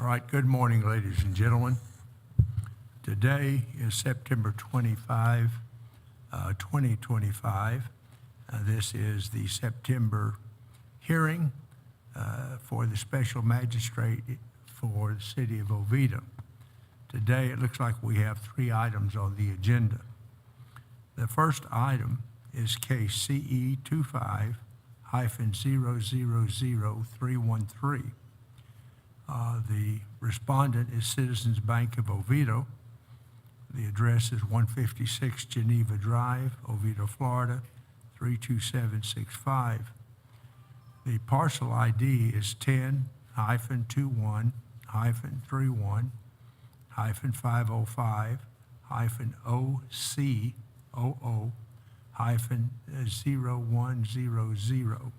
All right, good morning, ladies and gentlemen. Today is September 25, 2025. This is the September hearing for the Special Magistrate for the City of Oviedo. Today, it looks like we have 3 items on the agenda. The first item is case CE 25-000313. The respondent is Citizens Bank of Oviedo. The address is 156 Geneva Drive, Oviedo, Florida, 32765. The parcel ID is 10-21-531-500-0100.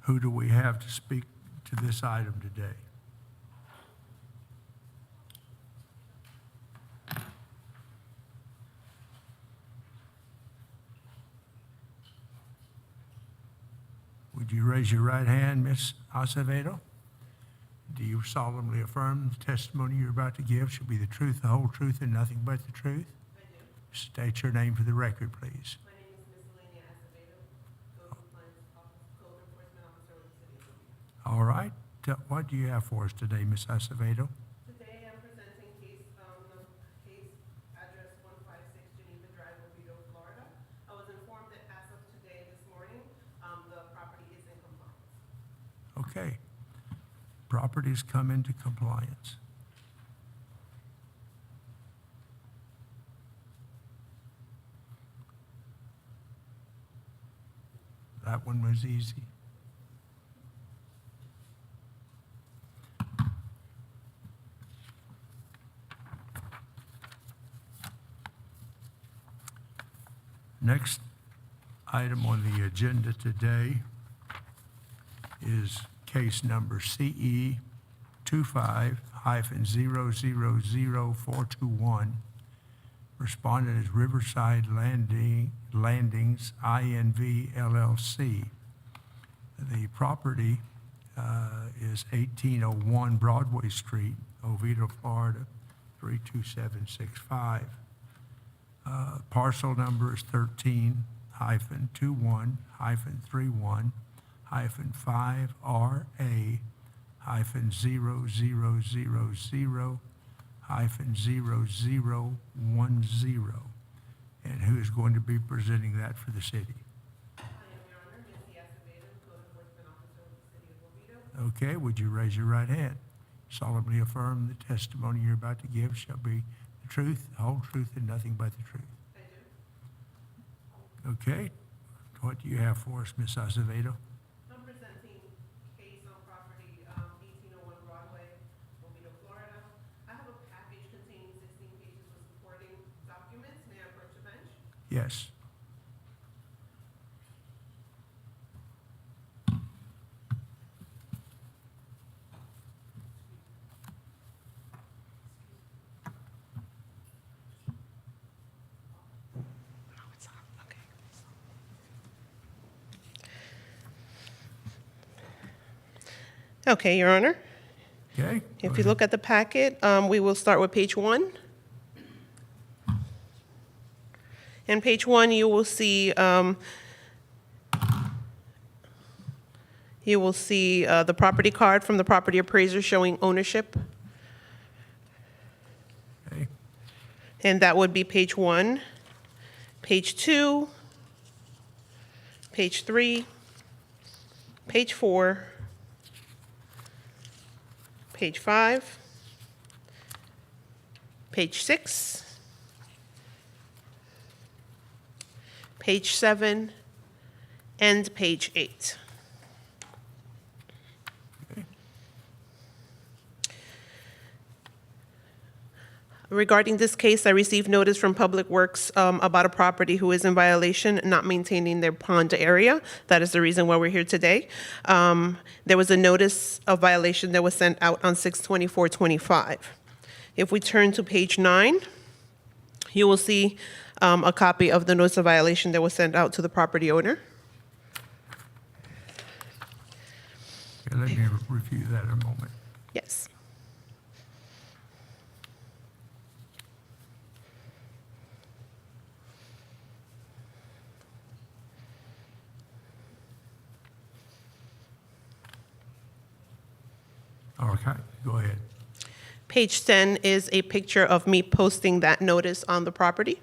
Who do we have to speak to this item today? Would you raise your right hand, Ms. Acevedo? Do you solemnly affirm the testimony you're about to give shall be the truth, the whole truth, and nothing but the truth? I do. State your name for the record, please. My name is Ms. Elena Acevedo, Code Enforcement Officer with the City of Oviedo. All right. What do you have for us today, Ms. Acevedo? Today I'm presenting case address 156 Geneva Drive, Oviedo, Florida. I was informed that as of today, this morning, the property is in compliance. Okay. Properties come into compliance. That one was easy. Next item on the agenda today is case number CE 25-000421. Respondent is Riverside Landings INV LLC. The property is 1801 Broadway Street, Oviedo, Florida, 32765. Parcel number is 13-21-531-0000-0010. And who is going to be presenting that for the city? I am, Your Honor, Ms. Acevedo, Code Enforcement Officer with the City of Oviedo. Okay, would you raise your right hand? Solemnly affirm the testimony you're about to give shall be the truth, the whole truth, and nothing but the truth. I do. Okay, what do you have for us, Ms. Acevedo? I'm presenting case on property 1801 Broadway, Oviedo, Florida. I have a package containing 16 pages with supporting documents. May I approach the bench? Yes. Okay, Your Honor. Okay. If you look at the packet, we will start with page 1. In page 1, you will see the property card from the property appraiser showing ownership, Okay. and that would be page 1. Page 2, page 3, page 4, page 5, page 6, page 7, and page 8. Okay. Regarding this case, I received notice from Public Works about a property who is in violation, not maintaining their pond area. That is the reason why we're here today. There was a notice of violation that was sent out on 6/24/25. If we turn to page 9, you will see a copy of the notice of violation that was sent out to the property owner. Okay, let me review that in a moment. Yes. Okay, go ahead. Page 10 is a picture of me posting that notice on the property.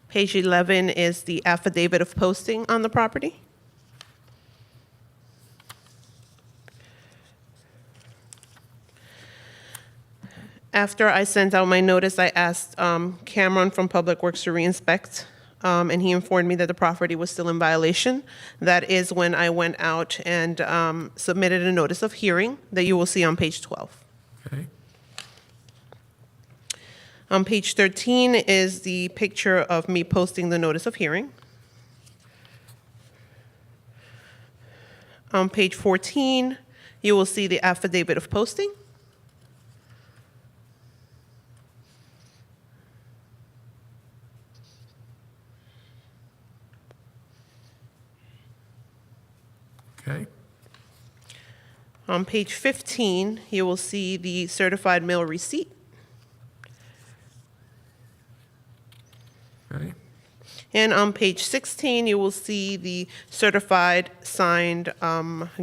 Page 11 is the affidavit of posting on the property. After I sent out my notice, I asked Cameron from Public Works to re-inspect, and he informed me that the property was still in violation. That is when I went out and submitted a notice of hearing that you will see on page 12. Okay, On page 13 is the picture of me posting the notice of hearing. On page 14, you will see the affidavit of posting. okay, On page 15, you will see the certified mail receipt. okay, And on page 16, you will see the certified signed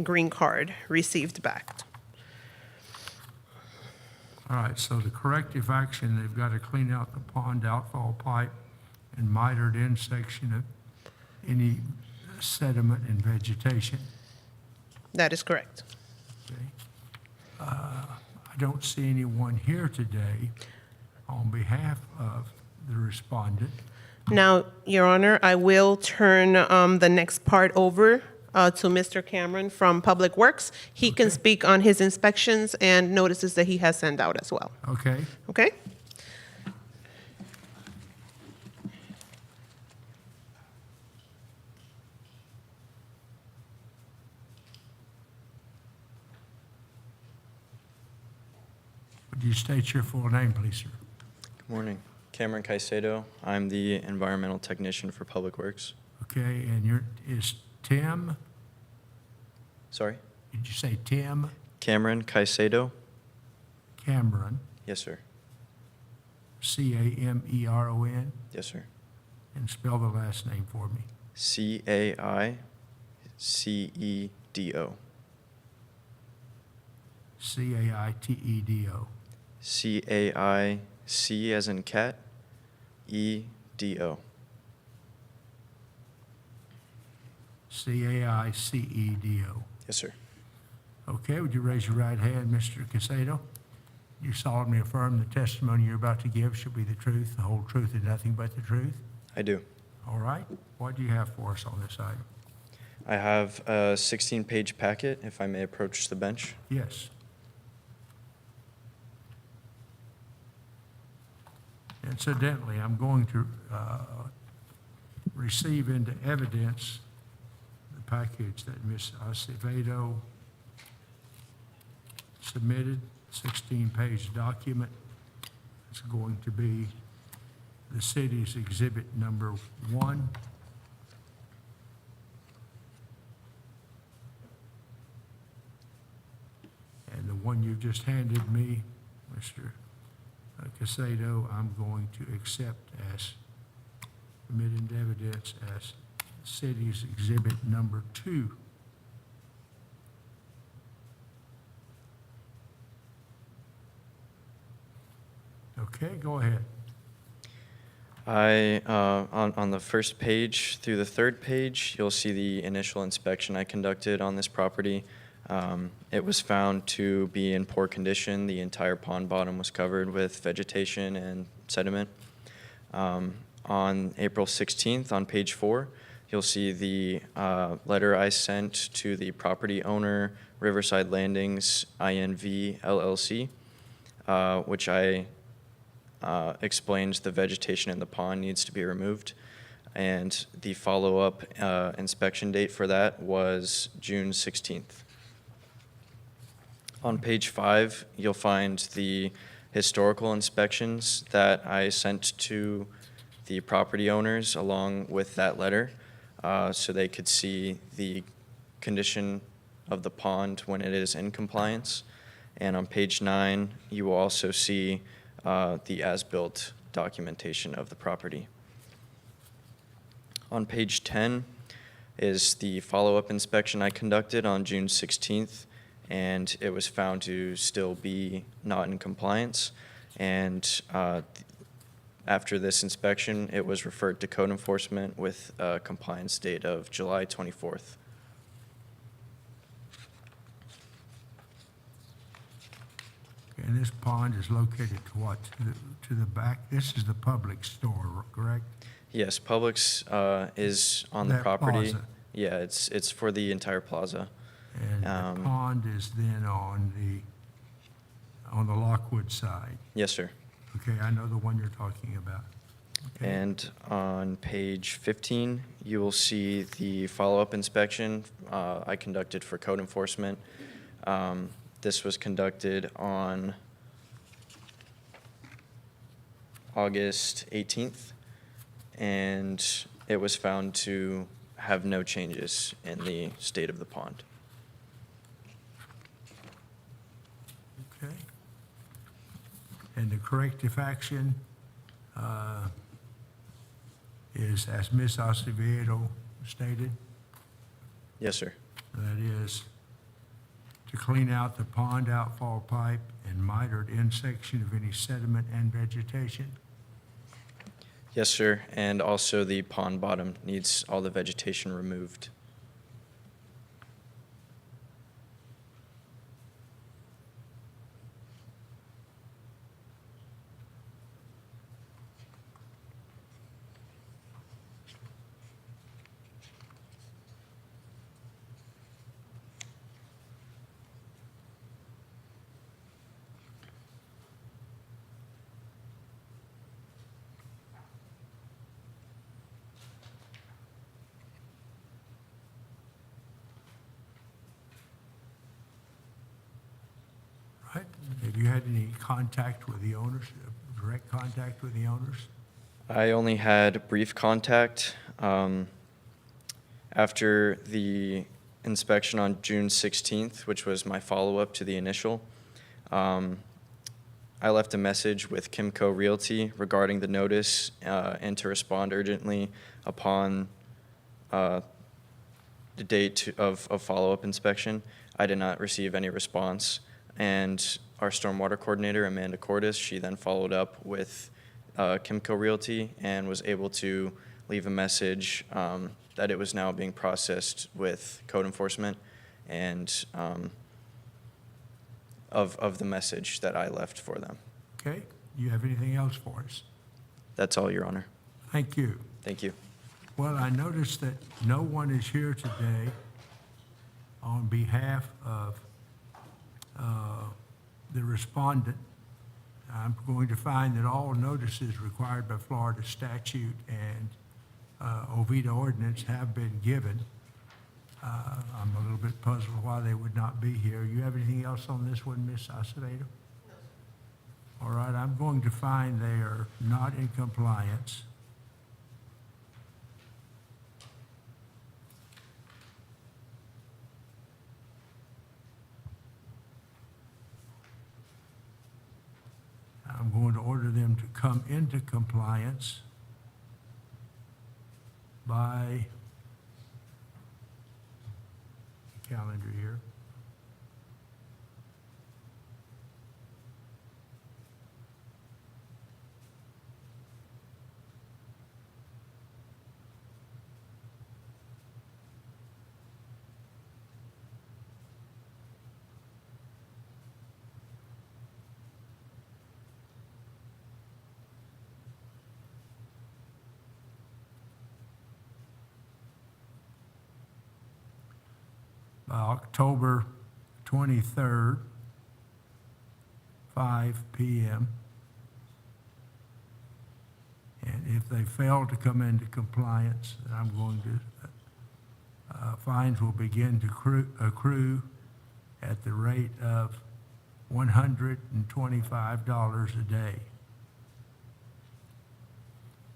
green card received back. all right, so the corrective action, they've got to clean out the pond outfall pipe and mitered end section of any sediment and vegetation. That is correct. Okay. I don't see anyone here today on behalf of the respondent. Now, Your Honor, I will turn the next part over to Mr. Cameron from Public Works. He can Okay. speak on his inspections and notices that he has sent out as well. Okay, Okay? would you state your full name, please, sir? Good morning. Cameron Caicedo. I'm the environmental technician for Public Works. Okay, and is Tim, Sorry? did you say Tim Cameron Caicedo? Cameron, Yes, sir. Cameron, Yes, sir. and spell the last name for me? Caicedo. Caitedo. CAIC as in cat, EDO. Caicedo. Yes, sir. Okay, would you raise your right hand, Mr. Casedo? You solemnly affirm the testimony you're about to give shall be the truth, the whole truth, and nothing but the truth? I do. All right, what do you have for us on this item? I have a 16-page packet, if I may approach the bench. Yes. Incidentally, I'm going to receive into evidence the package that Ms. Acevedo submitted, 16-page document. It's going to be the city's exhibit number 1. And the one you just handed me, Mr. Casedo, I'm going to accept as submitted into evidence as city's exhibit number 2. Okay, go ahead. On the first page through the third page, you'll see the initial inspection I conducted on this property. It was found to be in poor condition. The entire pond bottom was covered with vegetation and sediment. On April 16th, on page 4, you'll see the letter I sent to the property owner, Riverside Landings INV LLC, which I explains the vegetation in the pond needs to be removed. And the follow-up inspection date for that was June 16th. On page 5, you'll find the historical inspections that I sent to the property owners along with that letter, so they could see the condition of the pond when it is in compliance. And on page 9, you will also see the as-built documentation of the property. On page 10 is the follow-up inspection I conducted on June 16th, and it was found to still be not in compliance. And after this inspection, it was referred to code enforcement with a compliance date of July 24th. And this pond is located to what? To the back? This is the public store, correct? Yes, Publix is on the That property. plaza. Yeah, it's for the entire plaza. And the pond is then on the Lockwood side. Yes, sir. Okay, I know the one you're talking about. Okay. And on page 15, you will see the follow-up inspection I conducted for code enforcement. This was conducted on August 18th, and it was found to have no changes in the state of the pond. Okay. And the corrective action is, as Ms. Acevedo stated, Yes, sir. that is to clean out the pond outfall pipe and mitered end section of any sediment and vegetation. Yes, sir. And also the pond bottom needs all the vegetation removed. Right? Have you had any contact with the owners, direct contact with the owners? I only had brief contact. After the inspection on June 16th, which was my follow-up to the initial, I left a message with Kimco Realty regarding the notice and to respond urgently upon the date of follow-up inspection. I did not receive any response, and our stormwater coordinator, Amanda Cordes, she then followed up with Kimco Realty and was able to leave a message that it was now being processed with code enforcement, and of the message that I left for them. Okay, you have anything else for us? That's all, Your Honor. Thank you. Thank you. Well, I noticed that no one is here today on behalf of the respondent. I'm going to find that all notices required by Florida statute and Oviedo ordinance have been given. I'm a little bit puzzled why they would not be here. You have anything else on this one, Ms. Acevedo? All right, I'm going to find they are not in compliance. I'm going to order them to come into compliance by calendar here. By October 23rd, 5 p.m. And if they fail to come into compliance, then I'm going to, fines will begin to accrue at the rate of $125 a day.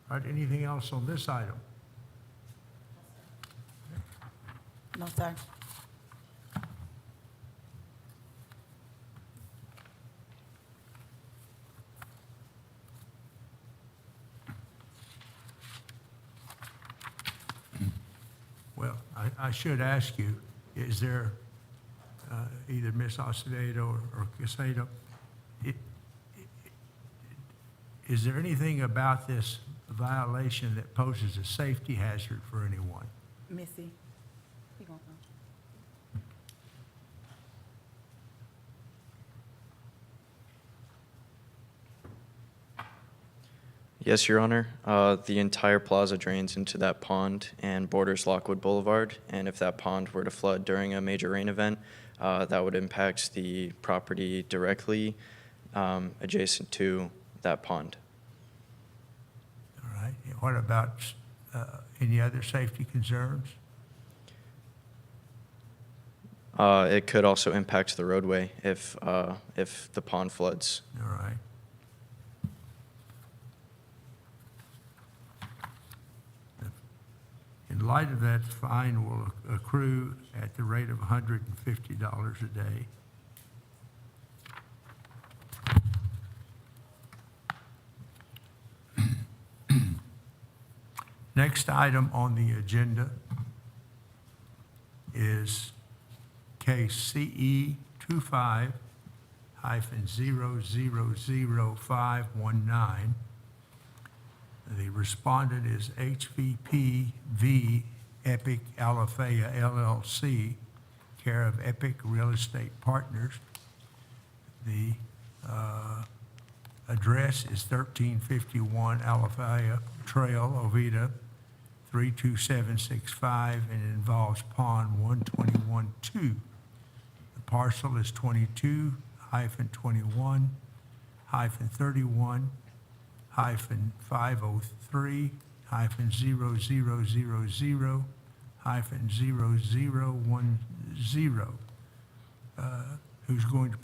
All right, anything else on this item? No, sir. Well, I should ask you, is there, either Ms. Acevedo or Casado, is there anything about this violation that poses a safety hazard for anyone? Missy. You going on? Yes, Your Honor. The entire plaza drains into that pond and borders Lockwood Boulevard. And if that pond were to flood during a major rain event, that would impact the property directly adjacent to that pond. All right, what about any other safety concerns? It could also impact the roadway if the pond floods. All right. In light of that, fine will accrue at the rate of $150 a day. Next item on the agenda is case CE 25-000519. The respondent is HVP v. Epic Alafaya LLC, care of Epic Real Estate Partners. The address is 1351 Alafaya Trail, Oviedo, 32765, and it involves Pond 121-2. The parcel is 22-31-531-0000-0010. Who's going to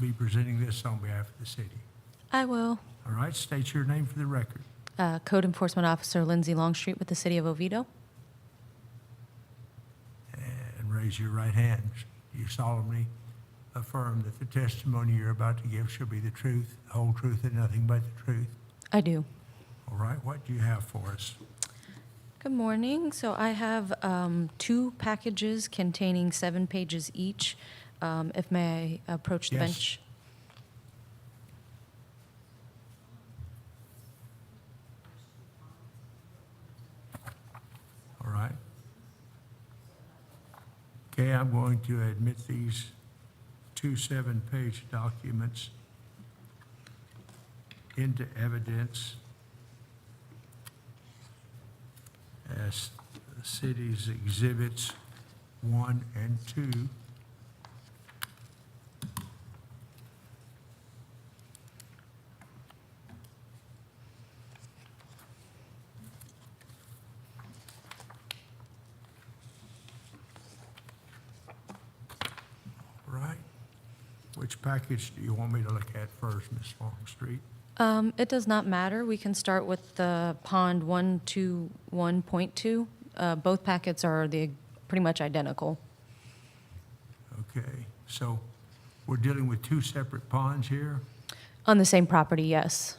be presenting this on behalf of the city? I will. All right, state your name for the record. Code Enforcement Officer Lindsay Longstreet with the City of Oviedo. And raise your right hand. You solemnly affirm that the testimony you're about to give shall be the truth, the whole truth, and nothing but the truth. I do. All right, what do you have for us? Good morning. So I have 2 packages containing 7 pages each. If may I approach the Yes. bench? All right. Okay, I'm going to admit these 2 7-page documents into evidence as the city's exhibits 1 and 2. Right. Which package do you want me to look at first, Ms. Longstreet? It does not matter. We can start with the Pond 121.2. Both packets are pretty much identical. Okay, so we're dealing with 2 separate ponds here? On the same property, yes.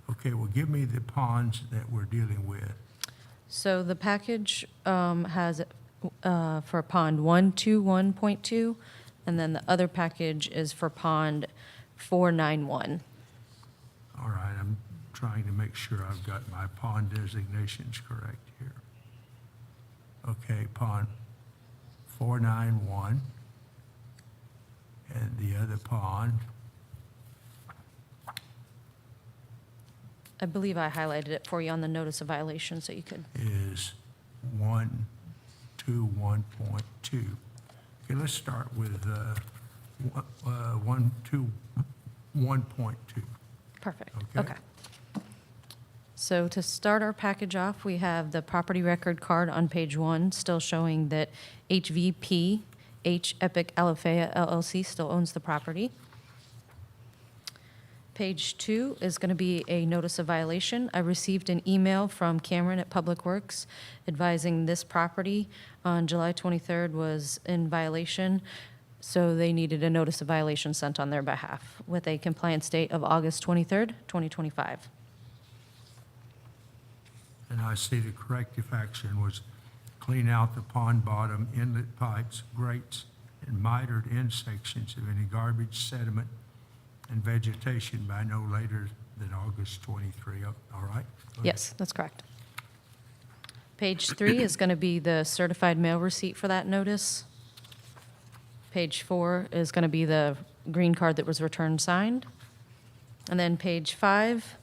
Okay, well, give me the ponds that we're dealing with. So the package has for Pond 121.2, and then the other package is for Pond 491. All right, I'm trying to make sure I've got my pond designations correct here. Okay, pond 491, and the other pond, I believe I highlighted it for you on the notice of violation, so you could. is 121.2. Okay, let's start with 121.2. Perfect. Okay. Okay. So to start our package off, we have the property record card on page 1, still showing that HVP, H Epic Alafaya LLC, still owns the property. Page 2 is going to be a notice of violation. I received an email from Cameron at Public Works advising this property on July 23rd was in violation, so they needed a notice of violation sent on their behalf with a compliance date of August 23rd, 2025. And I see the corrective action was clean out the pond bottom, inlet pipes, grates, and mitered end sections of any garbage, sediment, and vegetation by no later than August 23. All right? Go ahead. Yes, that's correct. Page 3 is going to be the certified mail receipt for that notice. Page 4 is going to be the green card that was returned signed. And then page 5,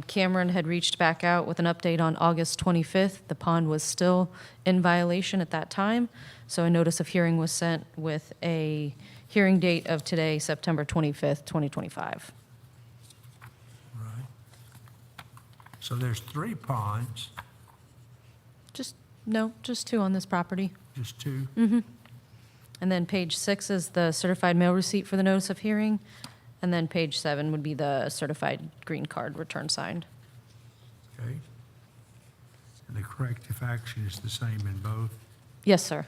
Cameron had reached back out with an update on August 25th. The pond was still in violation at that time, so a notice of hearing was sent with a hearing date of today, September 25th, 2025. Right. So there's 3 ponds, Just 2 on this property. just 2? And then page 6 is the certified mail receipt for the notice of hearing. And then page 7 would be the certified green card return signed. Okay. And the corrective action is the same in both? Yes, sir.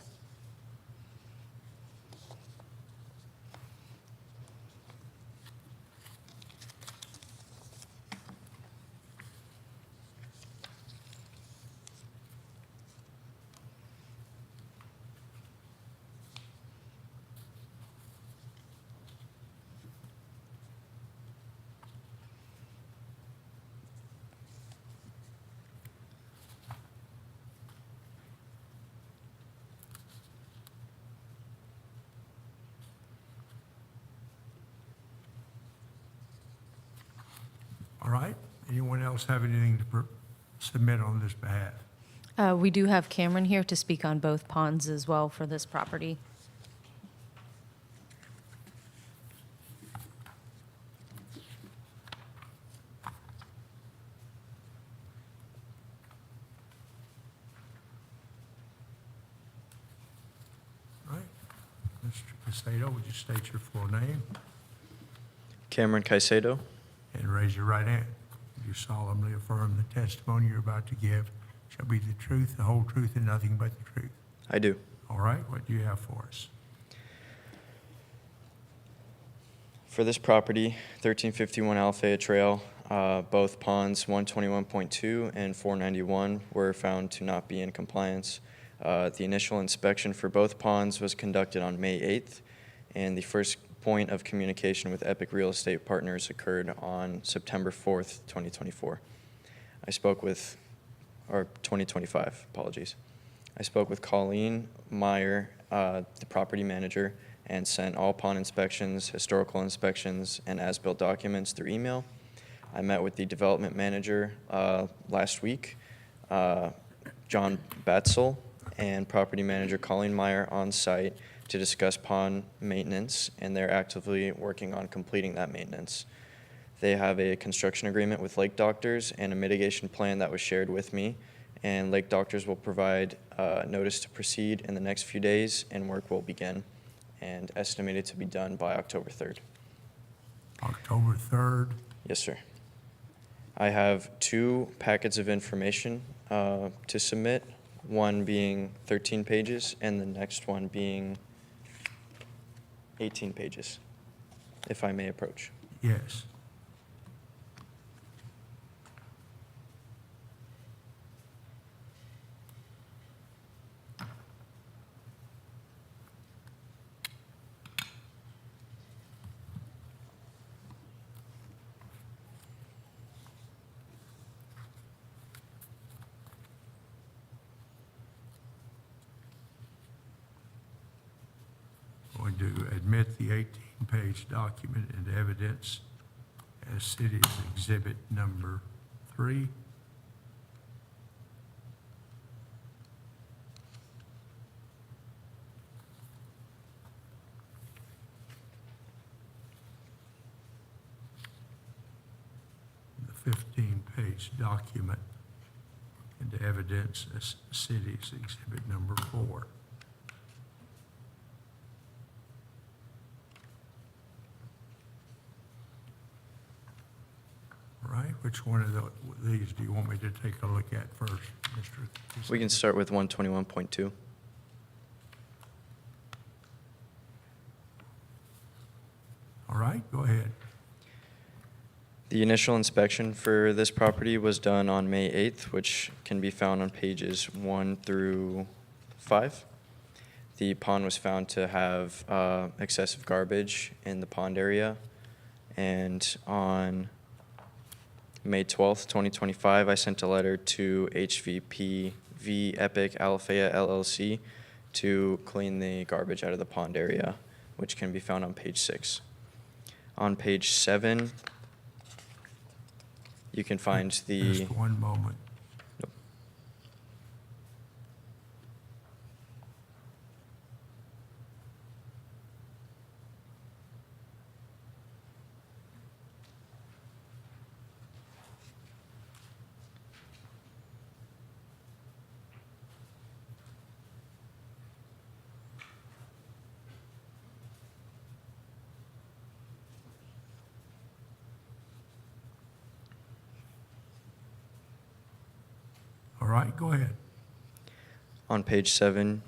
All right. Anyone else have anything to submit on this behalf? We do have Cameron here to speak on both ponds as well for this property. All right. Mr. Castedo, would you state your full name Cameron Caicedo. and raise your right hand? You solemnly affirm the testimony you're about to give shall be the truth, the whole truth, and nothing but the truth. I do. All right, what do you have for us? For this property, 1351 Alafaya Trail, both ponds 121.2 and 491 were found to not be in compliance. The initial inspection for both ponds was conducted on May 8th, and the first point of communication with Epic Real Estate Partners occurred on September 4th, 2024. I spoke with, or 2025, apologies. I spoke with Colleen Meyer, the property manager, and sent all pond inspections, historical inspections, and as-built documents through email. I met with the development manager last week, John Batzel, and property manager Colleen Meyer on site to discuss pond maintenance, and they're actively working on completing that maintenance. They have a construction agreement with Lake Doctors and a mitigation plan that was shared with me, and Lake Doctors will provide notice to proceed in the next few days, and work will begin, and estimated to be done by October 3rd. October 3rd. Yes, sir. I have 2 packets of information to submit, one being 13 pages and the next one being 18 pages, if I may approach. Yes. Going to admit the 18-page document into evidence as city's exhibit number 3. The 15-page document into evidence as city's exhibit number 4. All right, which one of these do you want me to take a look at first, Mr.? We can start with 121.2. All right, go ahead. The initial inspection for this property was done on May 8th, which can be found on pages 1 through 5. The pond was found to have excessive garbage in the pond area. And on May 12th, 2025, I sent a letter to HVP V Epic Alafaya LLC to clean the garbage out of the pond area, which can be found on page 6. On page 7, you can find the... Just one moment. Nope. All right, go ahead. On page 7,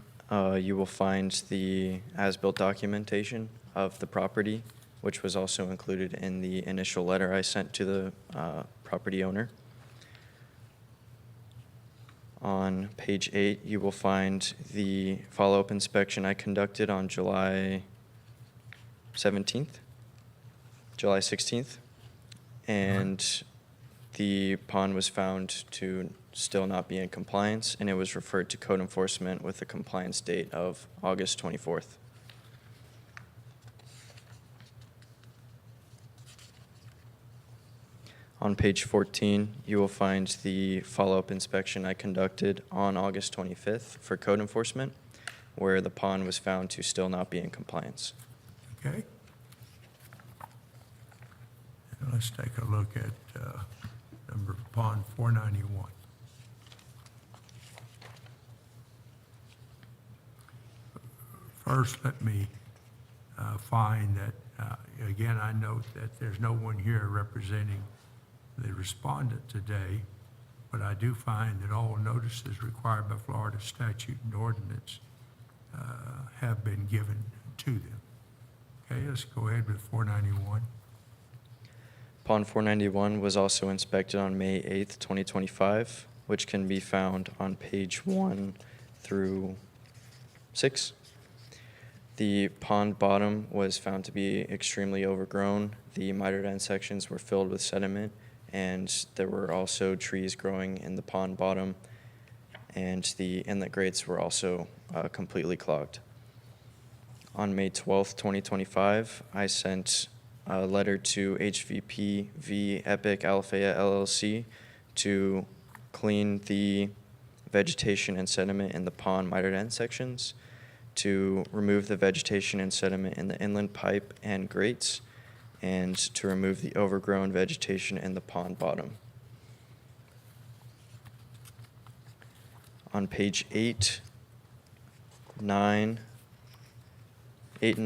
you will find the as-built documentation of the property, which was also included in the initial letter I sent to the property owner. On page 8, you will find the follow-up inspection I conducted on July 16th. And the pond was found to still not be in compliance, and it was referred to code enforcement with a compliance date of August 24th. On page 14, you will find the follow-up inspection I conducted on August 25th for code enforcement, where the pond was found to still not be in compliance. Okay. And let's take a look at number pond 491. First, let me find that, again, I note that there's no one here representing the respondent today, but I do find that all notices required by Florida statute and ordinance have been given to them. Okay, let's go ahead with 491. Pond 491 was also inspected on May 8th, 2025, which can be found on page 1 through 6. The pond bottom was found to be extremely overgrown. The mitered end sections were filled with sediment, and there were also trees growing in the pond bottom, and the inlet grates were also completely clogged. On May 12th, 2025, I sent a letter to HVP V Epic Alafaya LLC to clean the vegetation and sediment in the pond mitered end sections, to remove the vegetation and sediment in the inland pipe and grates, and to remove the overgrown vegetation in the pond bottom. On page 8 and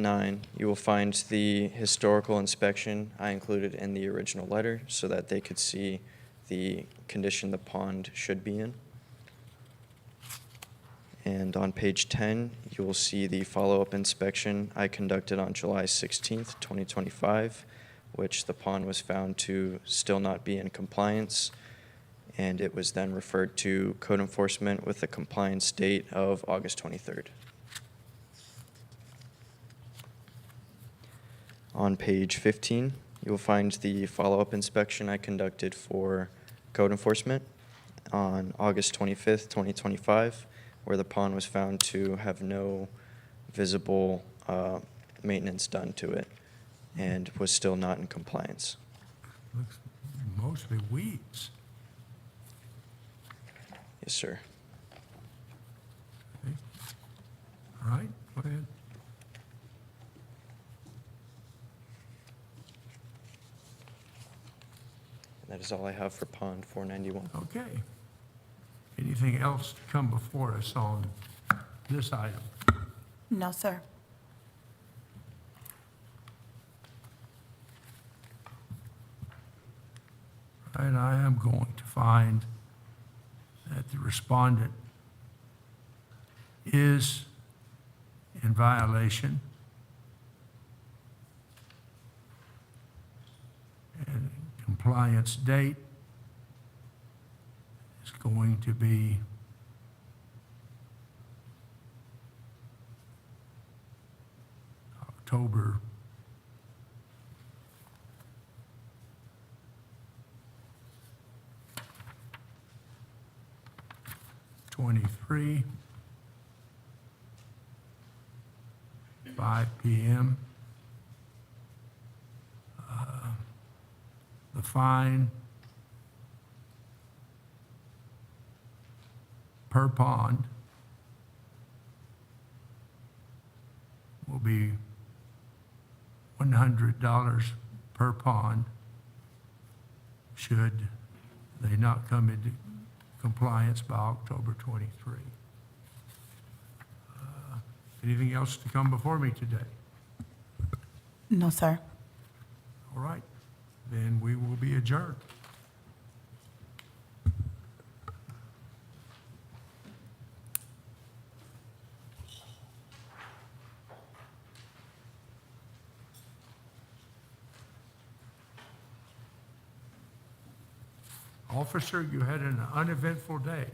9, you will find the historical inspection I included in the original letter so that they could see the condition the pond should be in. And on page 10, you will see the follow-up inspection I conducted on July 16th, 2025, which the pond was found to still not be in compliance, and it was then referred to code enforcement with a compliance date of August 23rd. On page 15, you'll find the follow-up inspection I conducted for code enforcement on August 25th, 2025, where the pond was found to have no visible maintenance done to it and was still not in compliance. Looks mostly weeds. Yes, sir. Okay. All right, go ahead. That is all I have for pond 491. Okay. Anything else to come before us on this item? No, sir. And I am going to find that the respondent is in violation. And compliance date is going to be October 23, 5 p.m. The fine per pond will be $100 per pond should they not come into compliance by October 23. Anything else to come before me today? No, sir. All right, then we will be adjourned. Officer, you had an uneventful day.